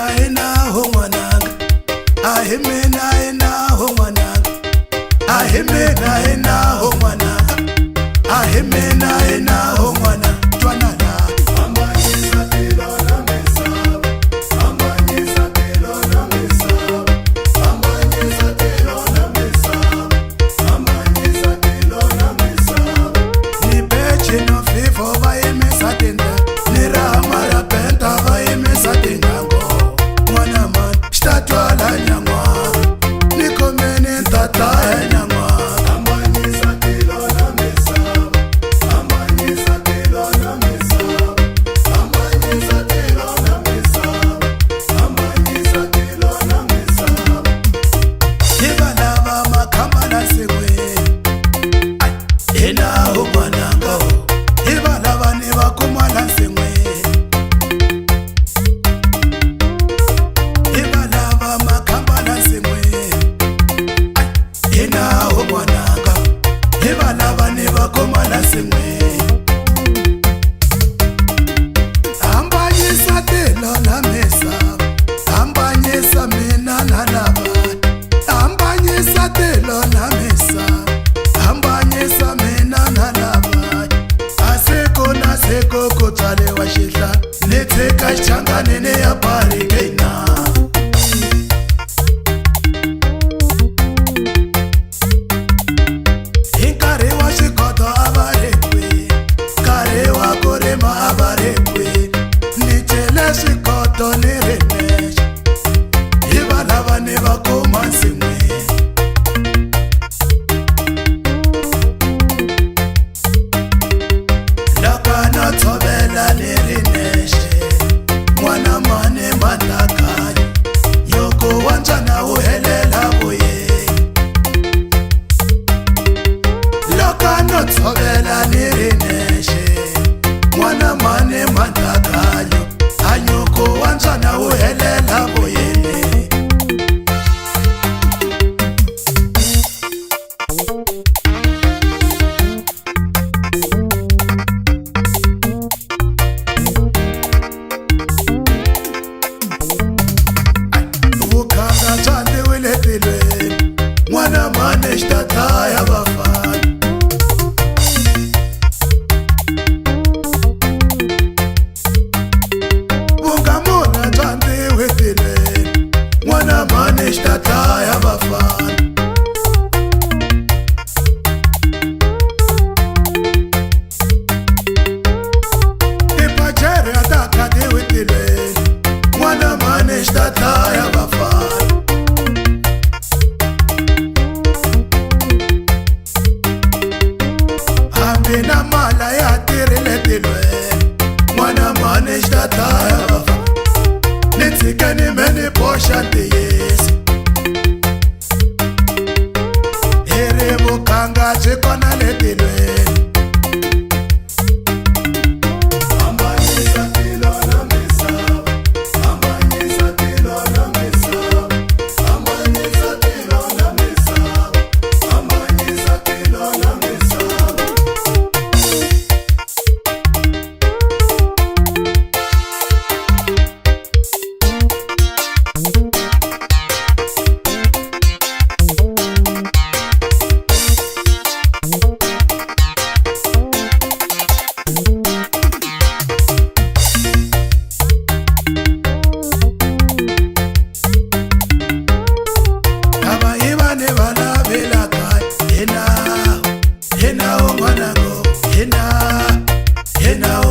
ho ngwanaka, ahemena ho ngwanaka, ahemena ho ngwanaka, ahemena ho ngwana twana la. Ambanyisa tilo na mesaba, ambanyisa tilo na mesaba, ambanyisa tilo na mesaba, ambanyisa tilo na mesaba. Ni beche no fifo va emesa tenda, ni ramara penta va emesa tengango. Mwana man, shtatwa la nyangwa, ni komene tata ya nyangwa. Ambanyisa tilo na mesaba, ambanyisa tilo na mesaba, ambanyisa tilo na mesaba, ambanyisa tilo na mesaba. Hiba lava makamba na segwe, ena ho mwananga ho. Hiba lava ni bakuma na segwe, hiba lava makamba na segwe, ena ho mwananga. Hiba lava ni bakuma na segwe. Ambanyisa telo la mesa, ambanyisa mina na lava, ambanyisa telo la mesa, ambanyisa mina na lava. Aseko na seko kotale wa shitla, neteka changa nene ya pari keina. Inkare wa shikoto abarekwe, kare wa korema abarekwe, nichele shikoto nirenesh, hiba lava ne bakoma singwe. Lakana tobela nireneshe, mwana mane matakani, yoko wanjana uhelela boye. Lokano tsobela nireneshe, mwana mane mandakanyo, anyoko wanjana uhelela boyene. Ukanda chande wiletilwe, mwana mane shtata ya bafana. Ungamona chande wiletilwe, mwana mane shtata ya bafana. Ipachere atakade wiletilwe, mwana mane shtata ya bafana. Ambena mala ya tirele tilwe, mwana mane shtata ya bafana. Nitsikani meni posha tiyesi, erebo kanga chikona letilwe. Ambanyisa tilo na mesaba, ambanyisa tilo na mesaba, ambanyisa tilo na mesaba, ambanyisa tilo na mesaba. Aba iba ne bala bela kai, ena o mwana go, ena o